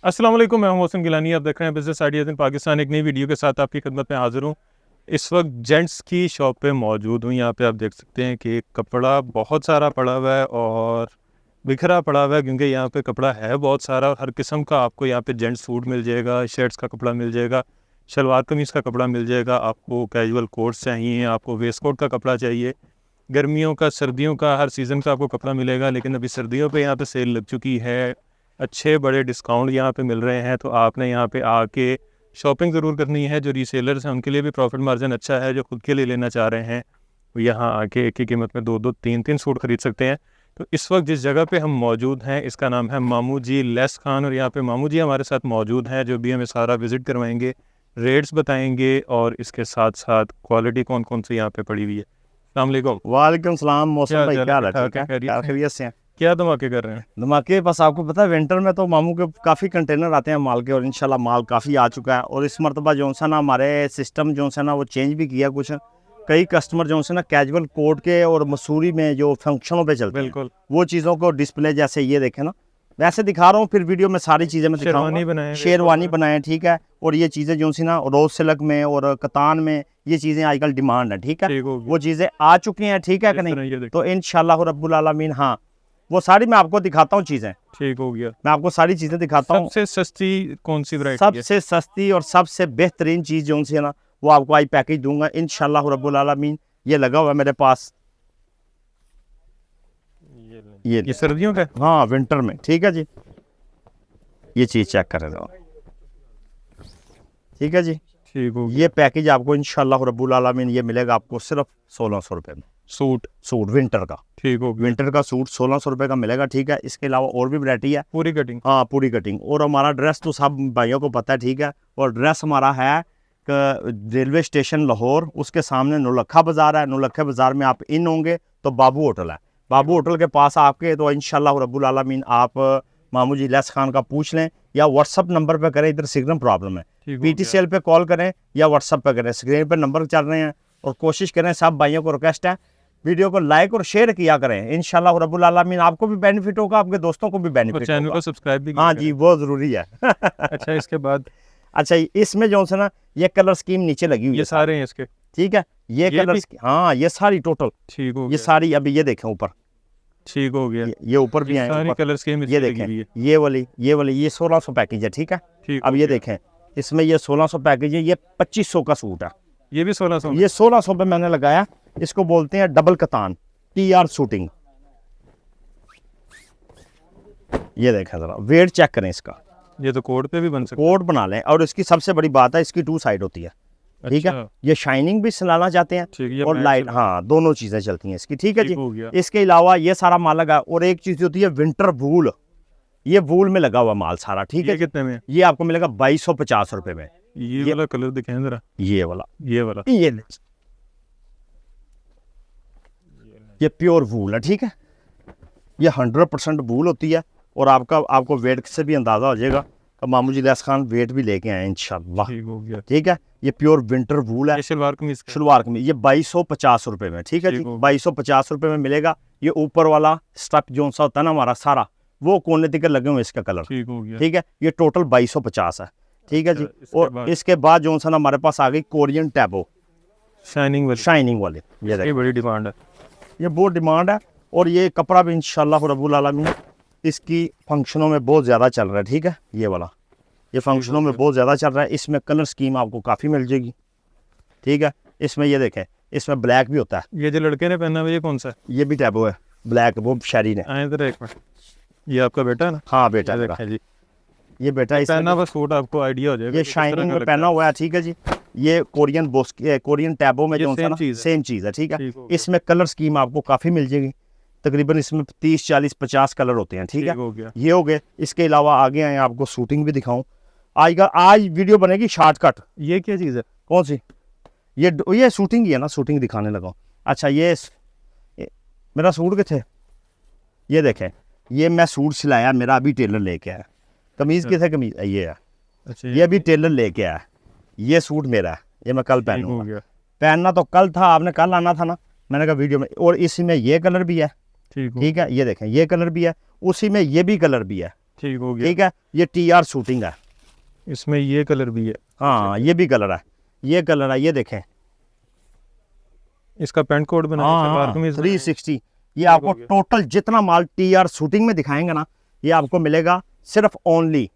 अस्सलाम वालेकुम, मैं हूं मोहसिन गिलानी। आप देख रहे हैं बिजनेस आइडियाज़ इन पाकिस्तान। एक नई वीडियो के साथ आपकी खिदमत में हाजिर हूं। इस वक्त जेंट्स की शॉप पे मौजूद हूं। यहाँ पे आप देख सकते हैं कि कपड़ा बहुत सारा पड़ा हुआ है और बिखरा पड़ा हुआ है, क्योंकि यहाँ पे कपड़ा है बहुत सारा। हर किस्म का आपको यहाँ पे जेंट्स सूट मिल जाएगा, शर्ट्स का कपड़ा मिल जाएगा, शलवार कमीज़ का कपड़ा मिल जाएगा, आपको कैजुअल कोट्स चाहिए, आपको वेस्ट कोट का कपड़ा चाहिए, गर्मियों का, सर्दियों का, हर सीज़न का आपको कपड़ा मिलेगा। लेकिन अभी सर्दियों पे यहाँ पे सेल लग चुकी है, अच्छे बड़े डिस्काउंट यहाँ पे मिल रहे हैं। तो आपने यहाँ पे आके शॉपिंग ज़रूर करनी है। जो रीसेलर्स हैं उनके लिए भी प्रॉफिट मार्जिन अच्छा है। जो खुद के लिए लेना चाह रहे हैं वो यहाँ आके एक ही कीमत में दो दो तीन तीन सूट ख़रीद सकते हैं। तो इस वक्त जिस जगह पे हम मौजूद हैं इसका नाम है मामू जी लेस खान, और यहाँ पे मामू जी हमारे साथ मौजूद हैं, जो भी हमें सारा विज़िट करवाएंगे, रेट्स बताएंगे और इसके साथ साथ क्वालिटी कौन कौन सी यहाँ पे पड़ी हुई है। अस्सलाम वालेकुम। वालेकुम सलाम मौसम भाई, क्या हाल है? ठीक है, खैरियत से? खैरियत से हैं। क्या धमाके कर रहे हैं? धमाके बस आपको पता है विंटर में तो मामू के काफ़ी कंटेनर आते हैं माल के, और इंशाल्लाह माल काफ़ी आ चुका है। और इस मरतबा जो सा ना हमारे सिस्टम जो सा ना वो चेंज भी किया कुछ। कई कस्टमर जो से ना कैजुअल कोट के और मसूरी में जो फंक्शनों पे चलते हैं, बिल्कुल वो चीज़ों को डिस्प्ले जैसे ये देखें ना, वैसे दिखा रहा हूँ। फिर वीडियो में सारी चीज़ें मैं दिखाऊंगा। शेरवानी बनाए, ठीक है। और ये चीज़ें जो सी ना रोज सिल्क में और कतान में ये चीज़ें आजकल डिमांड है, ठीक है। वो चीज़ें आ चुकी हैं, ठीक है कि नहीं। तो इंशाल्लाह रब्बुल आलमीन, हाँ, वो सारी मैं आपको दिखाता हूँ चीज़ें। ठीक हो गया। मैं आपको सारी चीज़ें दिखाता हूँ। सबसे सस्ती कौन सी वैरायटी है? सबसे सस्ती और सबसे बेहतरीन चीज़ जो सी है ना, वो आपको आई पैकेज दूंगा इंशाल्लाह रब्बुल आलमीन। ये लगा हुआ है मेरे पास, ये सर्दियों का? हाँ, विंटर में, ठीक है जी। ये चीज़ चेक करें, ठीक है जी। ठीक हो गया। ये पैकेज आपको इंशाल्लाह रब्बुल आलमीन ये मिलेगा आपको सिर्फ 1600 रुपये में। सूट विंटर का, ठीक हो गया। विंटर का सूट 1600 रुपये का मिलेगा, ठीक है। इसके अलावा और भी वैरायटी है। पूरी कटिंग? हाँ, पूरी कटिंग। और हमारा ड्रेस तो सब भाइयों को पता है, ठीक है। और ड्रेस हमारा है रेलवे स्टेशन लाहौर, उसके सामने नौलखा बाज़ार है। नौलखा बाज़ार में आप इन होंगे तो बाबू होटल है। बाबू होटल के पास आपके तो इंशाल्लाह रब्बुल आलमीन आप मामू जी लेस खान का पूछ लें, या व्हाट्सअप नंबर पे करें। इधर सिग्नल प्रॉब्लम है, PTCL पे कॉल करें या व्हाट्सअप पे करें। स्क्रीन पे नंबर चल रहे हैं। और कोशिश करें, सब भाइयों को रिक्वेस्ट है, वीडियो को लाइक और शेयर किया करें। इंशाल्लाह रब्बुल आलमीन आपको भी बेनिफिट होगा, आपके दोस्तों को भी बेनिफिट होगा। चैनल को सब्सक्राइब भी। हाँ जी, वो ज़रूरी है। अच्छा, इसके बाद अच्छा, इसमें जो है ना ये कलर स्कीम नीचे लगी हुई है, ये सारे हैं इसके? ठीक है। ये कलर, हाँ, ये सारी टोटल, ठीक हो गया। ये सारी अभी ये देखें ऊपर, ठीक हो गया। ये ऊपर भी है, सारी कलर स्कीम ये देखें, ये वाली ये 1600 पैकेज है, ठीक है। अब ये देखें, इसमें ये 1600 पैकेज है, ये 2500 का सूट है। ये भी 1600? ये 1600 पे मैंने लगाया। इसको बोलते हैं डबल कतान, TR शूटिंग। ये देखें जरा, वेट चेक करें इसका। ये तो कोड पे भी बन सकता है। कोट बना लें। और इसकी सबसे बड़ी बात है, इसकी 2 साइड होती है, ठीक है। ये शाइनिंग भी लाना चाहते हैं और लाइट, हाँ, दोनों चीजें चलती हैं इसकी, ठीक है जी। इसके अलावा ये सारा माल लगा। और एक चीज होती है विंटर वूल, ये वूल में लगा हुआ माल सारा, ठीक है। कितने में? ये आपको मिलेगा 2250 रुपए में। ये वाला कलर दिखाएं जरा। ये वाला ये प्योर वूल है, ठीक है। ये 100% वूल होती है। और आपको वेट से भी अंदाजा हो जाएगा। अब मामू जी लेस खान वेट भी लेके आए इंशाल्लाह, ठीक है। ये प्योर विंटर वूल है। शलवार कमीज ये 2250 रुपए में, ठीक है जी। 2250 रुपए में मिलेगा। ये ऊपर वाला स्टफ जो सा होता है ना हमारा सारा, वो कोने तक लगे हुए इसका कलर, ठीक है। ये टोटल 2250 है, ठीक है जी। और इसके बाद जो सा ना हमारे पास आ गई कोरियन टैबो शाइनिंग वाले। ये बड़ी डिमांड है, ये बहुत डिमांड है। और ये कपड़ा भी इंशाल्लाह रब्बुल आलमीन इसकी फंक्शनों में बहुत ज़्यादा चल रहा है, ठीक है। ये वाला ये फंक्शनों में बहुत ज़्यादा चल रहा है। इसमें कलर स्कीम आपको काफ़ी मिल जाएगी, ठीक है। इसमें ये देखें, इसमें ब्लैक भी होता है। ये जो लड़के ने पहना हुआ ये कौन सा है? ये भी टैबो है, ब्लैक, वो शहरी ने। एक मिनट, ये आपका बेटा है ना? हाँ, बेटा जी, ये बेटा पहना हुआ सूट, आपको आइडिया हो जाएगा। ये शाइनिंग में पहना हुआ है, ठीक है जी। ये कोरियन टैबो में जो सेम चीज़ है, ठीक है। इसमें कलर स्कीम आपको काफ़ी मिल जाएगी। तकरीबन इसमें 30, 40, 50 कलर होते हैं, ठीक है। ये हो गए। इसके अलावा आगे आए आपको शूटिंग भी दिखाऊं। आज वीडियो बनेगी शॉर्टकट। ये क्या चीज़ है? कौन सी? ये शूटिंग ही है ना, शूटिंग दिखाने लगा। अच्छा, ये मेरा सूट किथे? ये देखें, ये मैं सूट सिलाया, मेरा अभी टेलर लेके आया। कमीज किथे? कमीज ये है। अच्छा, ये अभी टेलर लेके आया। ये सूट मेरा है, ये मैं कल पहनूंगा। पहनना तो कल था, आपने कल आना था ना, मैंने कहा वीडियो में। और इसी में ये कलर भी है, ठीक है। ये देखें, ये कलर भी है, उसी में ये भी कलर भी है, ठीक हो गया। ठीक है, ये TR शूटिंग है। इसमें ये कलर भी है। हाँ ये भी कलर है, ये कलर है, ये देखें। इसका पैंट कोट बनाया, सलवार कमीज 360। ये आपको टोटल जितना माल TR शूटिंग में दिखाएंगे ना, ये आपको मिलेगा सिर्फ ओनली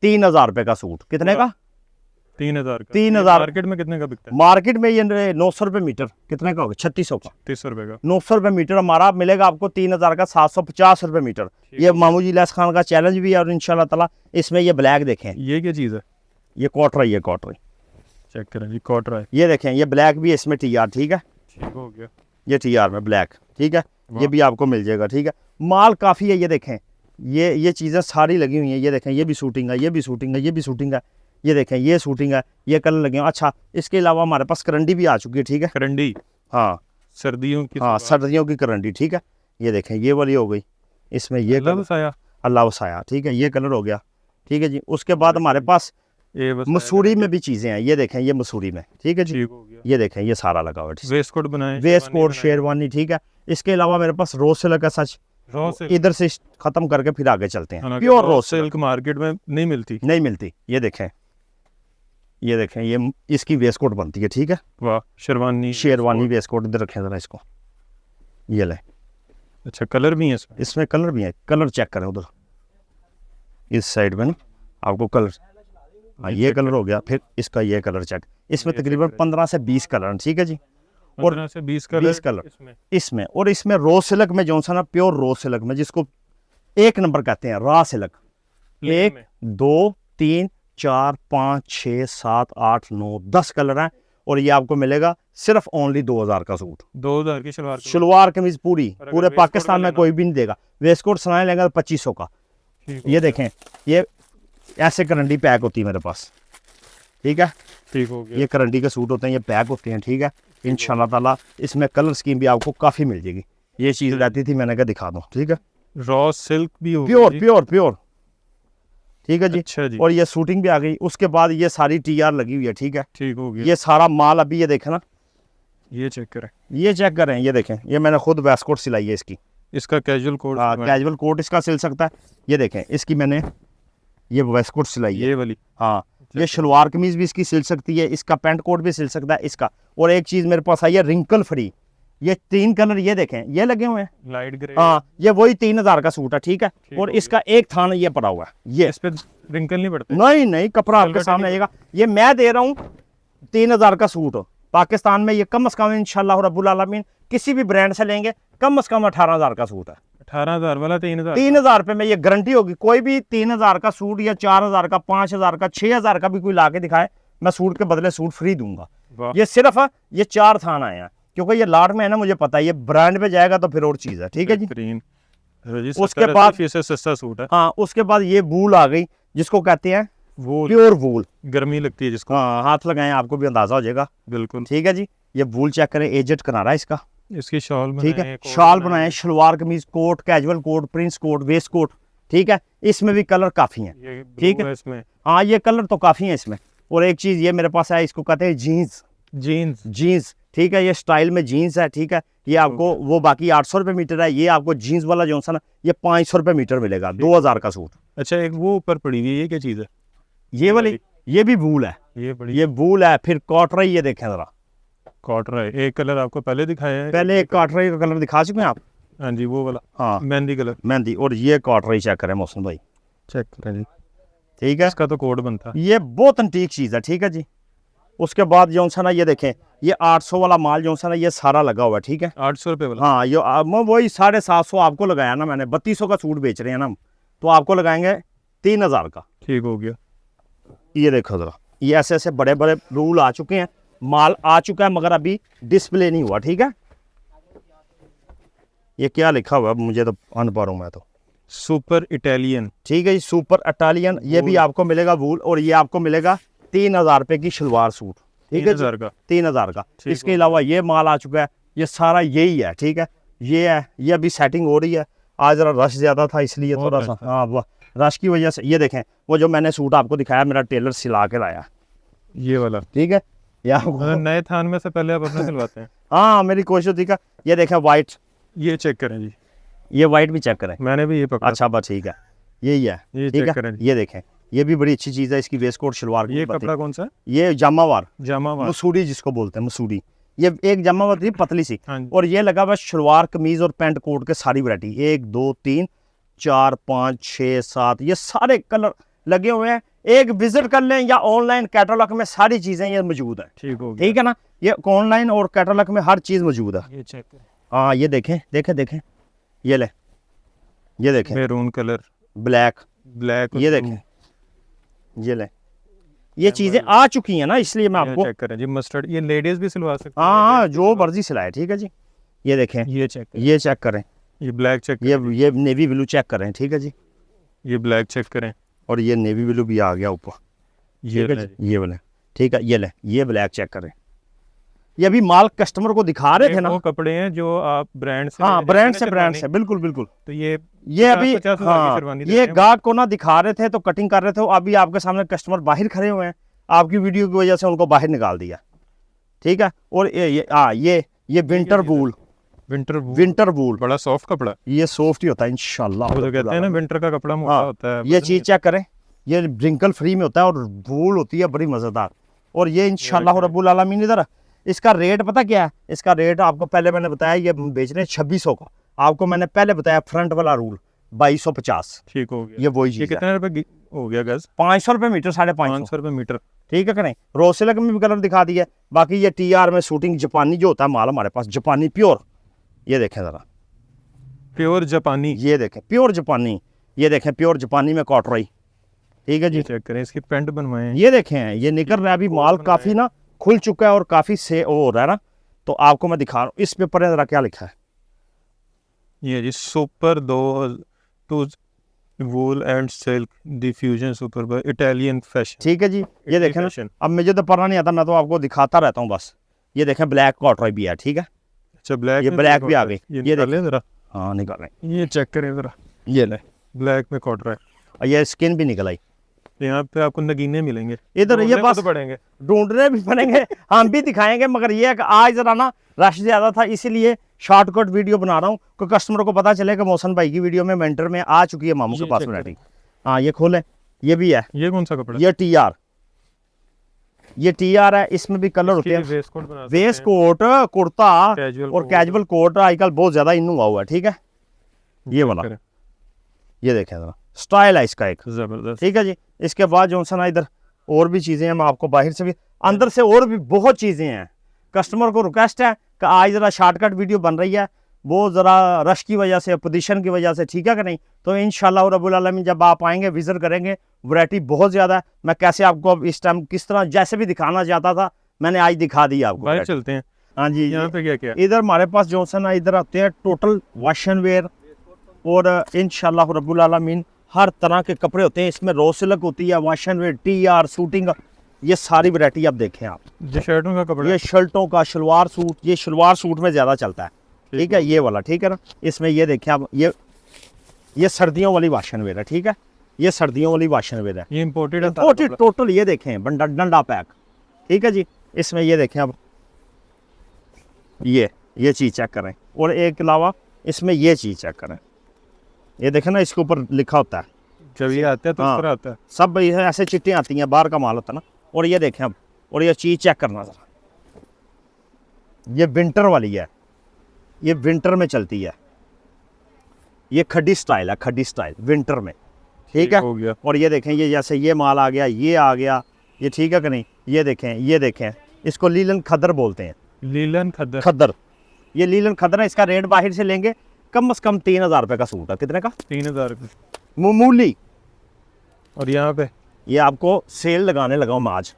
3000 रुपए का सूट। कितने का? 3000 का। 3000। मार्केट में कितने का बिकता है? मार्केट में ये 900 रुपए मीटर। कितने का होगा? 3600 का। 30 रुपए का। 900 रुपए मीटर हमारा मिलेगा आपको 3000 का 750 रुपए मीटर। ये मामू जी लैस खान का चैलेंज भी है। और इंशाल्लाह ताला इसमें ये ब्लैक देखें, ये क्या चीज़ है? ये कॉटरा, ये कॉटरा, चेक करें जी, कॉटरा है। ये देखें, ये ब्लैक भी है इसमें TR। ठीक है, ठीक हो गया। ये TR में ब्लैक। ठीक है, ये भी आपको मिल जाएगा। ठीक है, माल काफ़ी है। ये देखें, ये चीज़ें सारी लगी हुई हैं। ये देखें, ये भी शूटिंग है, ये भी शूटिंग है, ये भी शूटिंग है। ये देखें, ये शूटिंग है, ये कलर लगे हैं। अच्छा, इसके अलावा हमारे पास करंडी भी आ चुकी है। ठीक है, करंडी, हाँ सर्दियों की। हाँ, सर्दियों की करंडी। ठीक है, ये देखें, ये वाली हो गई। इसमें ये वसाया, अल्लाह वसाया। ठीक है, ये कलर हो गया। ठीक है जी, उसके बाद हमारे पास मसूरी में भी चीज़ें हैं। ये देखें, ये मसूरी में। ठीक है जी, ठीक हो गया। ये देखें, ये सारा लगा हुआ है। वेस्ट कोट बनाए, वेस्ट कोट, शेरवानी। ठीक है, इसके अलावा मेरे पास रोज सिल्क है। सच रॉ सिल्क, इधर से खत्म करके फिर आगे चलते हैं। हालांकि pure raw rose silk market में नहीं मिलती। नहीं मिलती। ये देखें, ये देखें, ये इसकी वेस्ट कोट बनती है। ठीक है, वाह, शेरवानी, शेरवानी वेस्ट कोट। इधर रखें जरा इसको, ये ले। अच्छा, कलर भी है इसमें? इसमें कलर भी है। कलर चेक करें उधर, इस साइड में ना आपको कलर। हाँ, ये कलर हो गया। फिर इसका ये कलर चेक। इसमें तकरीबन 15 से 20 कलर हैं। ठीक है जी, 15 से 20 कलर 20 कलर इसमें। और इसमें रोज सिल्क में जो सा ना, प्योर रोज सिल्क में, जिसको एक नंबर कहते हैं, रा सिल्क। 1 2 3 4 5 6 7 8 9 10 कलर हैं। और ये आपको मिलेगा सिर्फ ओनली 2000 का सूट। 2000 की शलवार, शलवार कमीज पूरी, और अगर पूरे वेस्ट कोट पाकिस्तान का में लेना? कोई भी नहीं देगा। वेस्ट कोट सनाए लेंगे तो 2500 का। ठीक ये देखें, ये ऐसे करंडी पैक होती है मेरे पास। ठीक है, ठीक हो गया। ये करंडी के सूट होते हैं, ये पैक होते हैं। ठीक है, इंशाल्लाह ताला इसमें कलर स्कीम भी आपको काफ़ी मिल जाएगी। ये चीज़ रहती थी, मैंने कहा दिखा दूँ। ठीक है, रॉ सिल्क भी हो प्योर प्योर प्योर। ठीक है जी, अच्छा जी, और ये शूटिंग भी आ गई। उसके बाद ये सारी TR लगी हुई है। ठीक है, ठीक हो गया। ये सारा माल अभी ये देखें ना, ये चेक करें, ये चेक करें। ये देखें, ये मैंने खुद वेस्ट कोट सिलाई है इसकी। इसका कैजुअल कोट। हाँ, कैजुअल कोट इसका सिल सकता है। ये देखें, इसकी मैंने ये वेस्ट कोट सिलाई है। ये वाली, हाँ, ये शलवार कमीज भी इसकी सिल सकती है। इसका पैंट कोट भी सिल सकता है इसका। और एक चीज़ मेरे पास आई है रिंकल फ्री। ये 3 कलर ये देखें, ये लगे हुए हैं। Light grey. हाँ, ये वही 3000 का सूट है। ठीक है, और हो इसका एक थान ये पड़ा हुआ है। ये इस पे रिंकल नहीं पड़ते? नहीं नहीं, कपड़ा आपके वेलवेट सामने नहीं आएगा। ये मैं दे रहा हूँ 3000 का सूट। पाकिस्तान में ये कम से कम इंशाल्लाह रब्बुल आलमीन किसी भी ब्रांड से लेंगे कम से कम 18000 का सूट है। 18,000 वाला 3000? 3000 रुपये में ये गारंटी होगी। कोई भी 3000 का सूट या 4000 का, 5000 का, 6000 का भी कोई ला के दिखाए, मैं सूट के बदले सूट फ्री दूंगा। वाह, ये सिर्फ ये 4 थान आए हैं, क्योंकि ये लाट में है ना, मुझे पता है। ये ब्रांड पे जाएगा तो फिर और चीज़ है। ठीक है जी, बेहतरीन। उसके बाद फीसद सस्ता सूट है। हाँ, उसके बाद ये वूल आ गई, जिसको कहते हैं वो प्योर वूल। गर्मी लगती है जिसको। हाँ, हाथ लगाएं आपको भी अंदाजा हो जाएगा। बिल्कुल। ठीक है जी, ये वूल चेक करें, एजेड किनारा है इसका। इसकी शॉल ठीक बनाए, है, कोट शाल बनाए। बनाए, shalwar kameez, coat, casual coat, prince coat, waistcoat. ठीक है, इसमें भी कलर काफ़ी हैं। ये ठीक ब्लू है। इसमें हाँ, ये कलर तो काफ़ी हैं इसमें। और एक चीज़ ये मेरे पास है, इसको कहते हैं जीन्स। जीन्स। जीन्स, ठीक है, ये स्टाइल में जीन्स है। ठीक है, ये आपको वो बाकी 800 रुपये मीटर है, ये आपको जीन्स वाला जो सा ना, ये 500 रुपये मीटर मिलेगा। 2000 का सूट। अच्छा, एक वो ऊपर पड़ी हुई है, ये क्या चीज़ है? ये वाली, ये भी वूल है। ये बड़ी, ये वूल है। फिर कॉटराई, ये देखें ज़रा। कॉटन है। एक कलर आपको पहले दिखाया है। पहले एक कॉटराई का कलर दिखा चुके हैं आप। हाँ जी, वो वाला हाँ, मेहंदी कलर। मेहंदी। और ये कॉटराई चेक करें मोहसिन भाई। चेक करें जी, ठीक है, इसका तो कोड बनता। ये बहुत अंटीक चीज़ है। ठीक है जी, उसके बाद जो सा ना, ये देखें, ये 800 वाला माल जो सा ना, ये सारा लगा हुआ है। ठीक है, 800 रुपये वाला। हाँ, ये मैं वही 750 आपको लगाया ना मैंने। 3200 का सूट बेच रहे हैं ना हम, तो आपको लगाएंगे 3000 का। ठीक हो गया। ये देखो ज़रा, ये ऐसे ऐसे बड़े बड़े रूल आ चुके हैं, माल आ चुका है, मगर अभी डिस्प्ले नहीं हुआ। ठीक है, ये क्या लिखा हुआ है, मुझे तो अनपढ़ हूँ मैं तो। Super Italian. ठीक है जी, सुपर इटालियन। ये भी आपको मिलेगा वूल। और ये आपको मिलेगा 3000 रुपये की शलवार सूट। ठीक है, 3000 का। 3000 का। ठीक इसके अलावा ये माल आ चुका है, ये सारा यही है। ठीक है, ये है, ये अभी सेटिंग हो रही है। आज जरा रश ज़्यादा था, इसलिए बहुत थोड़ा सा, हाँ, रश की वजह से। ये देखें, वो जो मैंने सूट आपको दिखाया, मेरा टेलर सिला के लाया। ये वाला। ठीक है, या मतलब नए थान में से पहले आप अपना सिलवाते हैं? हाँ, मेरी कोशिश थी का। ये देखें वाइट, ये चेक करें जी, ये वाइट भी चेक करें। मैंने भी ये पकड़ा। अच्छा बस ठीक है। यही है, ये ठीक चेक है। करें। ये देखें, ये भी बड़ी अच्छी चीज़ है, इसकी वेस्ट कोट शलवार ये की कपड़ा कौन सा है? ये जामावार, जामावार। मसूरी जिसको बोलते हैं, मसूरी। ये एक जामावार थी पतली सी, हाँ जी। और ये लगा हुआ शलवार कमीज और पैंट कोट के सारी वैरायटी, 1 2 3 4 5 6 7, ये सारे कलर लगे हुए हैं। एक विजिट कर लें या ऑनलाइन कैटलॉग में सारी चीज़ें ये मौजूद है, ठीक हो गया। ठीक है ना। ये ऑनलाइन और कैटलॉग में हर चीज़ मौजूद है। ये चेक करें। हाँ ये देखें देखें देखें, ये ले, ये देखें मैरून कलर, ब्लैक, ब्लैक। ये देखें, ये ले, ये चीज़ें आ चुकी हैं ना, इसलिए मैं आपको, चेक करें जी। मस्टर्ड, ये लेडीज भी सिलवा सकते हैं। हाँ हाँ जो मर्जी सिलाए, ठीक है जी। ये देखें, ये चेक करें। ये चेक करें, ये ब्लैक चेक ये करें। ये नेवी ब्लू चेक करें, ठीक है जी। ये ब्लैक चेक करें। और ये नेवी ब्लू भी आ गया ऊपर, ये ठीक है जी। ये वाला, ठीक है, ये ले, ये ब्लैक चेक करें। ये अभी माल कस्टमर को दिखा रहे थे ना, वो कपड़े हैं जो आप ब्रांड से, हाँ ब्रांड से, शेरवानी। ब्रांड से, बिल्कुल बिल्कुल। तो ये अभी 50,000 की हाँ, शेरवानी देते ये हैं। गाहक को ना दिखा रहे थे तो कटिंग कर रहे थे, अभी आपके सामने कस्टमर बाहर खड़े हुए हैं, आपकी वीडियो की वजह से उनको बाहर निकाल दिया, ठीक है। और ये विंटर वूल, विंटर वूल, विंटर वूल, बड़ा सॉफ्ट कपड़ा। ये सॉफ्ट ही होता है इंशाल्लाह। वो तो कहते हैं ना विंटर का कपड़ा मोटा हाँ, होता है। ये चीज़ चेक करें, ये रिंकल फ्री में होता है और वूल होती है बड़ी मज़ेदार। और ये इंशाल्लाह रब्बुल आलमीन, इधर इसका रेट पता क्या है, इसका रेट आपको पहले मैंने बताया, ये बेच रहे हैं 2600 का, आपको मैंने पहले बताया फ्रंट वाला रूल 2250, ठीक हो गया। ये वही ये चीज़ है। कितने रुपए हो गया गज? 500 रुपये मीटर, 550, 500 रुपए मीटर। ठीक है करें। रोसिलक में भी कलर दिखा दिया। बाकी ये TR में शूटिंग जापानी जो होता है माल हमारे पास, जापानी प्योर, ये देखें ज़रा, प्योर जापानी। ये देखें प्योर जापानी, ये देखें प्योर जापानी में कॉटराई, ठीक है जी। चेक करें, इसकी पैंट बनवाए हैं। ये देखें, ये निकल रहा है अभी माल, काफ़ी ना खुल चुका है और काफ़ी से वो हो रहा है ना, तो आपको मैं दिखा रहा हूँ। इस पेपर में ज़रा क्या लिखा है, ये जी super 2 wool and silk diffusion super by Italian fashion. ठीक है जी। ये देखें ना, fashion। अब मुझे तो पढ़ना नहीं आता, मैं तो आपको दिखाता रहता हूँ बस। ये देखें ब्लैक कॉटराई भी है, ठीक है, अच्छा ब्लैक, ये ब्लैक भी आ गई, ये ये निकालें जरा। हाँ निकालें, ये चेक करें जरा, ये ले, ब्लैक में कॉट रहा है। और ये स्किन भी निकल आई। यहाँ पे आपको नगीने मिलेंगे इधर ये ढूंढने को बस तो पड़ेंगे। ढूंढने भी पड़ेंगे, हम भी दिखाएंगे, मगर ये है कि आज जरा ना रश ज़्यादा था, इसीलिए शॉर्टकट वीडियो बना रहा हूँ कि कस्टमर को पता चले कि मोहसन भाई की वीडियो में मेंटर में आ चुकी है मामू के ये पास check वैरायटी। हाँ ये खोले, ये भी है, ये कौन सा कपड़ा? ये TR, ये TR है, इसमें भी कलर होते हैं, वेस्ट कोट बना सकते वेस्ट हैं, कोट, कुर्ता casual और coat। कैजुअल कोट आजकल बहुत ज़्यादा इन हुआ है, ठीक है। ये वाला, करें। ये देखें जरा, स्टाइल है इसका एक, जबरदस्त। ठीक है जी। इसके बाद जॉनसन है, इधर और भी चीज़ें हैं, मैं आपको बाहर से भी, अंदर से और भी बहुत चीज़ें हैं। कस्टमर को रिक्वेस्ट है कि आज ज़रा शॉर्टकट वीडियो बन रही है, वो ज़रा रश की वजह से, पोजीशन की वजह से, ठीक है कि नहीं। तो इंशाल्लाह रब्बुल आलमीन जब आप आएंगे, विजिट करेंगे, वैरायटी बहुत ज़्यादा है। मैं कैसे आपको अब इस टाइम किस तरह जैसे भी दिखाना चाहता था, मैंने आज दिखा दी आपको। बाहर चलते हैं, हाँ जी, यहाँ पे क्या क्या? इधर हमारे पास जॉनसन है, इधर आते हैं टोटल वॉश एंड वेयर, और इंशाल्लाह रब्बुल आलमीन हर तरह के कपड़े होते हैं इसमें। रो सिल्क होती है, wash and wear, TR, suiting, ये सारी वैरायटी आप देखें आप। जो शर्टों का कपड़ा ये शर्टों का, शलवार सूट, ये शलवार सूट में ज़्यादा चलता है, ठीक है, ये वाला, ठीक है ना। इसमें ये देखें आप, ये सर्दियों वाली वॉश एंड वेयर है, ठीक है, ये सर्दियों वाली वॉश एंड वेयर है, ये इम्पोर्टेड है सारा टोटल कपड़ा। टोटल ये देखें बंडा डंडा पैक, ठीक है जी। इसमें ये देखें अब, ये चीज़ चेक करें, और एक अलावा इसमें ये चीज़ चेक करें, ये देखें ना, इसके ऊपर लिखा होता है, जब ये आता है तो हाँ। इस तरह आता है। सब ये ऐसे चिट्टियाँ आती हैं, बाहर का माल होता है ना। और ये देखें अब, और ये चीज़ चेक करना ज़रा, ये विंटर वाली है, ये विंटर में चलती है, ये खड्डी स्टाइल है, खड्डी स्टाइल विंटर में, ठीक है। हो गया। और ये देखें, ये जैसे ये माल आ गया, ये आ गया, ये ठीक है कि नहीं। ये देखें, इसको लीलन खद्दर बोलते हैं, लीलन खद्दर। खद्दर, ये लीलन खद्दर है। इसका रेट बाहर से लेंगे कम से कम 3000 रुपये का सूट है। कितने का? 3000 रुपये। मामूली। और यहाँ पे ये आपको सेल लगाने लगा हूँ मैं आज।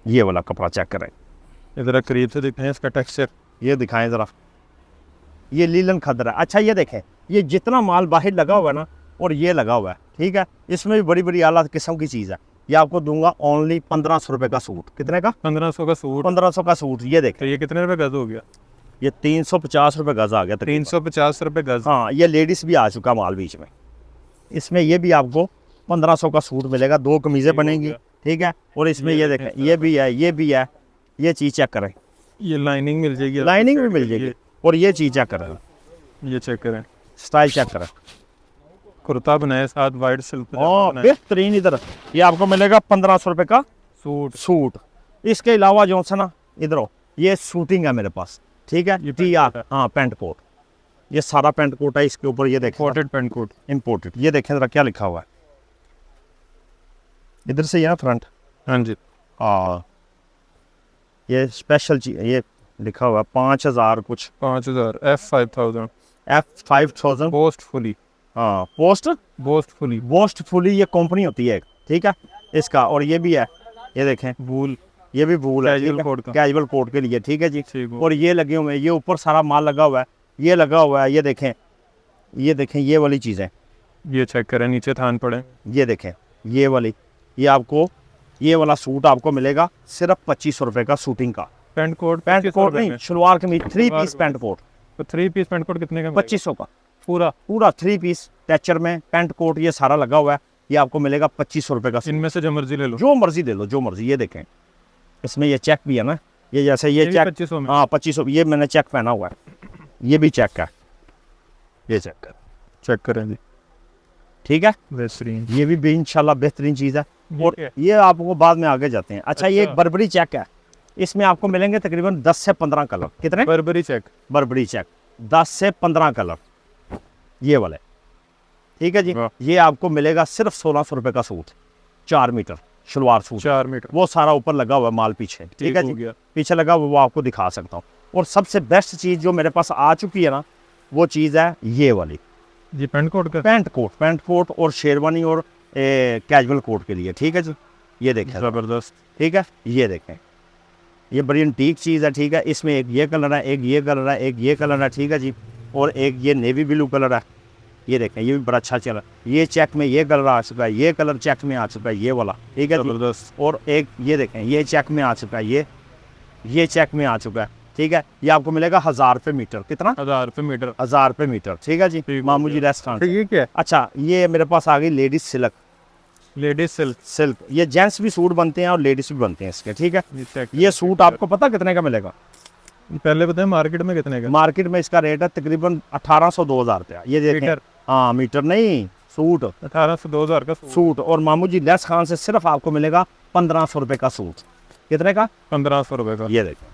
ये वाला कपड़ा चेक करें, इधर करीब से दिखाएं इसका टेक्सचर। ये दिखाएं ज़रा, ये लीलन खद्दर है। अच्छा ये देखें, ये जितना माल बाहर लगा हुआ है ना, और ये लगा हुआ है, ठीक है, इसमें भी बड़ी बड़ी आला किस्म की चीज़ है। ये आपको दूंगा ओनली 1500 रुपये का सूट। कितने का? 1500 का सूट। 1500 का सूट। ये देखें, तो ये कितने रुपए गज हो गया? ये 350 रुपये गज आ गया तकरीबन। 350 रुपए गज। हाँ, ये लेडीज़ भी आ चुका माल बीच में। इसमें ये भी आपको 1500 का सूट मिलेगा, 2 कमीज़ें बनेंगी, ठीक है। और इसमें ये देखें, ये भी है, ये भी है। ये चीज़ चेक करें, ये लाइनिंग मिल जाएगी, लाइनिंग भी मिल जाएगी। और ये चीज़ चेक करें, ये चेक करें, स्टाइल चेक करें, कुर्ता बनाया साथ वाइट सिल्क बेहतरीन। इधर ये आपको मिलेगा 1500 रुपये का सूट। इसके अलावा जो सा ना इधर हो, ये सूटिंग है मेरे पास, ठीक है। ये टी आर, हाँ पैंट कोट, ये सारा पैंट कोट है। इसके ऊपर ये देखें इंपोर्टेड पेंट कोट, इम्पोर्टेड। ये देखें जरा क्या लिखा हुआ है इधर से, ये फ्रंट, हाँ जी, हाँ ये स्पेशल चीज, ये लिखा हुआ है 5000 कुछ, 5000 F5000 F5000 बोस्टफुली, हाँ पोस्ट बोस्टफुली बोस्टफुली, ये कंपनी होती है एक, ठीक है इसका। और ये भी है, ये देखें वूल, ये भी वूल है, कैजुअल कोट का, कैजुअल कोट के लिए, ठीक है जी। ठीक हो। और ये लगे हुए हैं, ये ऊपर सारा माल लगा हुआ है, ये लगा हुआ है, ये देखें, ये देखें ये वाली चीज़ें, ये चेक करें नीचे थान पड़े, ये देखें ये वाली, ये आपको ये वाला सूट आपको मिलेगा सिर्फ 2500 रुपये का शूटिंग का। पेंट कोट, पैंट कोट नहीं, शलवार कमीज 3 पीस पैंट कोट, तो 3 पीस पेंट कोट कितने का? 2500 का पूरा पूरा 3 पीस टेक्सचर में पैंट कोट, ये सारा लगा हुआ है, ये आपको मिलेगा 2500 रुपये का। इनमें से जो मर्जी ले लो, जो मर्जी ले लो, जो मर्जी। ये देखें इसमें ये चेक भी है ना, ये जैसे ये चेक 2500 में, हाँ 2500, ये मैंने चेक पहना हुआ है, ये भी चेक है, ये चेक करें जी, ठीक है। बेहतरीन, ये भी इंशाल्लाह बेहतरीन चीज़ है। और ये ये आपको बाद में आगे जाते हैं। अच्छा, ये एक बर्बरी चेक है, इसमें आपको मिलेंगे तकरीबन 10 से 15 कलर। कितने? बर्बरी चेक, बर्बरी चेक 10 से 15 कलर, ये वाले, ठीक है जी। वाह। ये आपको मिलेगा सिर्फ 1600 रुपये का suit, 4 metre shalwar suit, 4 metre, वो सारा ऊपर लगा हुआ है माल पीछे, ठीक है हो जी, गया। पीछे लगा हुआ, वो आपको दिखा सकता हूँ। और सबसे बेस्ट चीज़ जो मेरे पास आ चुकी है ना, वो चीज़ है ये वाली, ये पेंट कोट का, पैंट कोट और शेरवानी और कैजुअल कोट के लिए, ठीक है जी। ये देखें जबरदस्त, ठीक है, ये देखें, ये बड़ी एंटीक चीज़ है, ठीक है। इसमें एक ये कलर है, एक ये कलर है, एक ये कलर है, ठीक है जी। और एक ये नेवी ब्लू कलर है, ये देखें, ये भी बड़ा अच्छा चला। ये चेक में ये कलर आ चुका है, ये कलर चेक में आ चुका है, ये वाला, ठीक है जी। जबरदस्त, और एक ये देखें, ये चेक में आ चुका है, ये चेक में आ चुका है, ठीक है। ये आपको मिलेगा 1000 रुपये मीटर। कितना? 1000 रुपये मीटर, 1000 रुपये मीटर, ठीक है जी, ठीक हो मामू जी गया। रेस्टोरेंट। ये क्या है? अच्छा, ये मेरे पास आ गई ladies silk, ladies silk, silk, ये जेंट्स भी सूट बनते हैं और लेडीज भी बनते हैं इसके, ठीक है। ये चेक, ये सूट आपको पता कितने का मिलेगा? पहले बताएं मार्केट में कितने का? मार्केट में इसका रेट है तकरीबन 1800-2000 रुपया। ये देखें, मीटर, हाँ मीटर नहीं, सूट 18 से 2000 का सूट, सूट। और मामू जी लेस खान से सिर्फ आपको मिलेगा 1500 रुपये का सूट। कितने का? 1500 रुपये का। ये देखें,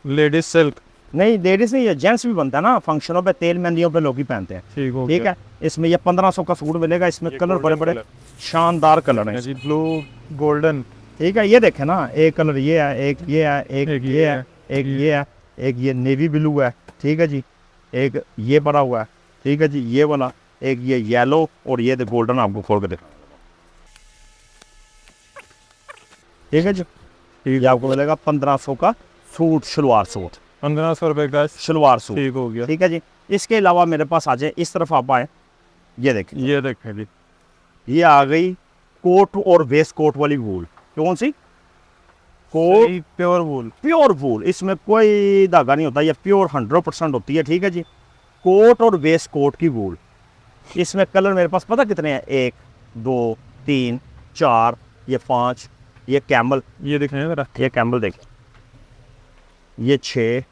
लेडीज सिल्क, नहीं लेडीज नहीं, ये जेंट्स भी बनता है ना, फंक्शनों पे, तेल मेहंदियों पे लोग ही पहनते हैं, ठीक हो ठीक गया। है। इसमें ये 1500 का सूट मिलेगा, इसमें ये कलर बड़े बड़े golden शानदार कलर हैं, जी, ब्लू गोल्डन, ठीक है। ये देखें ना, एक कलर ये है, एक ये है, एक एक ये ये है, एक ये है, एक ये नेवी ब्लू है, ठीक है जी, एक ये पड़ा हुआ है, ठीक है जी, ये वाला, एक ये येलो, और ये गोल्डन आपको खोल के दिखा, ठीक है जी। ये आपको मिलेगा 1500 का सूट, शलवार सूट, 1500 रुपये का शलवार सूट, ठीक हो गया। ठीक है जी। इसके अलावा मेरे पास आ जाए, इस तरफ आप आए, ये देखें, ये देखें जी, ये आ गई कोट और वेस्ट कोट वाली वूल। कौन सी? Coat pure wool, pure wool, इसमें कोई धागा नहीं होता, ये प्योर 100% होती है, ठीक है जी। कोट और वेस्ट कोट की वूल, इसमें कलर मेरे पास पता कितने हैं? 1 2 3 4, ये 5, ये कैमल, ये दिखें जरा, ये कैमल देखें, ये 6,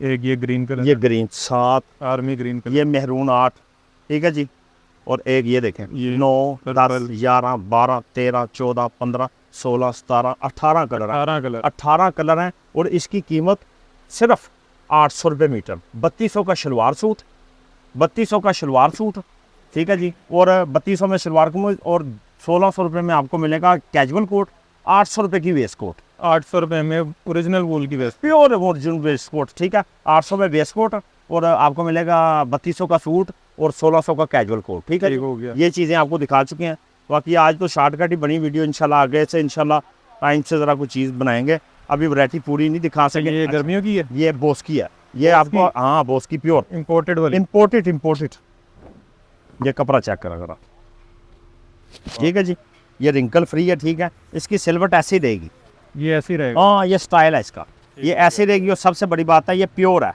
एक ये ग्रीन कलर, ये ग्रीन 7, आर्मी ग्रीन कलर, ये मेहरून 8, ठीक है जी। और एक ये देखें, ये 9 10 पर्पल, 11 12 13 14 15 16 17 18 कलर है, 18 कलर, 18 कलर हैं। और इसकी कीमत सिर्फ 800 रुपये मीटर। 3200 का शलवार सूट, 3200 का शलवार सूट, ठीक है जी। और 3200 में शलवार कमीज, और 1600 रुपये में आपको मिलेगा कैजुअल कोट, 800 रुपये की वेस्ट कोट, 800 रुपये में ओरिजिनल वूल की vest, pure original waistcoat, ठीक है। 800 में वेस्ट कोट, और आपको मिलेगा 3200 का सूट और 1600 का कैजुअल कोट, ठीक है ठीक जी। हो गया। ये चीज़ें आपको दिखा चुके हैं। बाकी आज तो शॉर्टकट ही बनी वीडियो, इंशाल्लाह आगे से इंशाल्लाह टाइम से ज़रा कुछ चीज़ बनाएंगे, अभी वैरायटी पूरी नहीं दिखा सके। ये गर्मियों की है, ये बोस की है, ये आपको, हाँ बोस की प्योर इंपोर्टेड वाली, इम्पोर्टेड। ये कपड़ा चेक करा जरा, ठीक है जी। ये रिंकल फ्री है, ठीक है। इसकी सिलवट ऐसी रहेगी, ये ऐसी रहेगा, हाँ ये स्टाइल है इसका, ये ऐसी रहेगी। और सबसे बड़ी बात है ये प्योर है,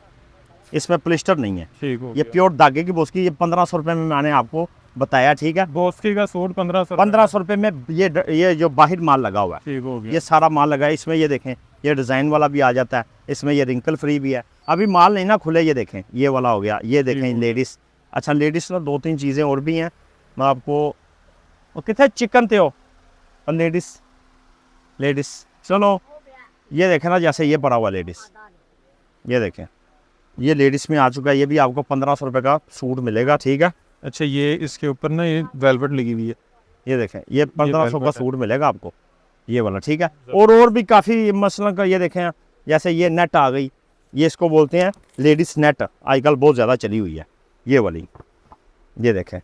इसमें प्लिस्टर नहीं है, ठीक हो ये गया। प्योर धागे की बोस की। ये 1500 रुपये में मैंने आपको बताया, ठीक है। बोस्की का सूट 1500, 1500 रुपये में ये जो बाहर माल लगा हुआ है, ठीक हो गया। ये सारा माल लगा है इसमें। ये देखें, ये डिज़ाइन वाला भी आ जाता है इसमें, ये रिंकल फ्री भी है। अभी माल नहीं ना खुले, ये देखें, ये वाला हो गया, ये देखें लेडीज़, अच्छा लेडीज़ ना 2-3 चीज़ें और भी हैं, मैं आपको वो कितने चिकन थे हो और लेडीज़ चलो ये देखें ना, जैसे ये पड़ा हुआ लेडीज़, ये देखें ये लेडीज़ में आ चुका है, ये भी आपको 1500 रुपये का सूट मिलेगा, ठीक है। अच्छा ये इसके ऊपर ना ये वेलवेट लगी हुई है, ये देखें ये 1500 का velvet है। सूट मिलेगा आपको, ये वाला, ठीक है। और भी काफ़ी मसलन का, ये देखें जैसे ये नेट आ गई, ये इसको बोलते हैं लेडीज़ नेट, आजकल बहुत ज़्यादा चली हुई है ये वाली, ये देखें,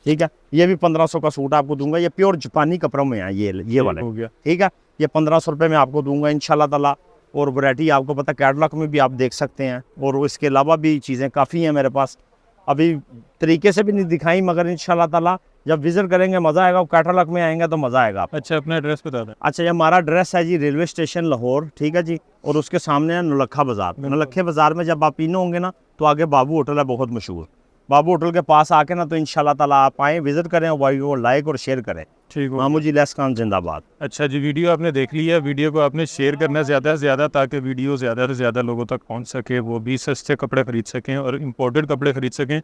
ठीक है। ये भी 1500 का सूट आपको दूंगा, ये प्योर जापानी कपड़ों में है ये वाले, हो गया। ठीक है। ये 1500 रुपये में आपको दूंगा इंशाल्लाह ताला। और वैरायटी आपको पता कैटलॉग में भी आप देख सकते हैं, और इसके अलावा भी चीज़ें काफ़ी हैं मेरे पास, अभी तरीके से भी नहीं दिखाई, मगर इंशाल्लाह ताला जब विजिट करेंगे मज़ा आएगा, कैटलॉग में आएंगे तो मज़ा आएगा आपको। अच्छा अपना एड्रेस बता दें। अच्छा ये हमारा एड्रेस है जी रेलवे स्टेशन लाहौर, ठीक है जी, और उसके सामने है नौलखा बाज़ार। नौलखे बाज़ार में जब आप इन होंगे ना तो आगे बाबू होटल है, बहुत मशहूर। बाबू होटल के पास आके ना तो इंशाल्लाह ताला आप आएँ, विजिट करें, वीडियो को लाइक और शेयर करें। ठीक हो। मामू जी लेस खान जिंदाबाद। अच्छा जी वीडियो आपने देख ली है, वीडियो को आपने शेयर करना है ज़्यादा से ज़्यादा, ताकि वीडियो ज़्यादा से ज़्यादा लोगों तक पहुंच सके, वो भी सस्ते कपड़े ख़रीद सकें और इम्पोर्टेड कपड़े ख़रीद सकें।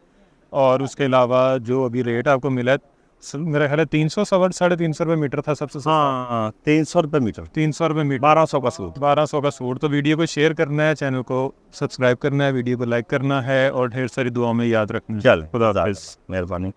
और उसके अलावा जो अभी रेट आपको मिला है, मेरा ख्याल है 300 सवा 350 रुपये मीटर था सबसे सस्ता। हाँ 300 रुपये मीटर, 300 रुपये मीटर, 1200 का सूट। 1200 का सूट। तो वीडियो को शेयर करना है, चैनल को सब्सक्राइब करना है, वीडियो को लाइक करना है और ढेर सारी दुआओं में याद रखना है। चल खुदा हाफिज़। मेहरबानी।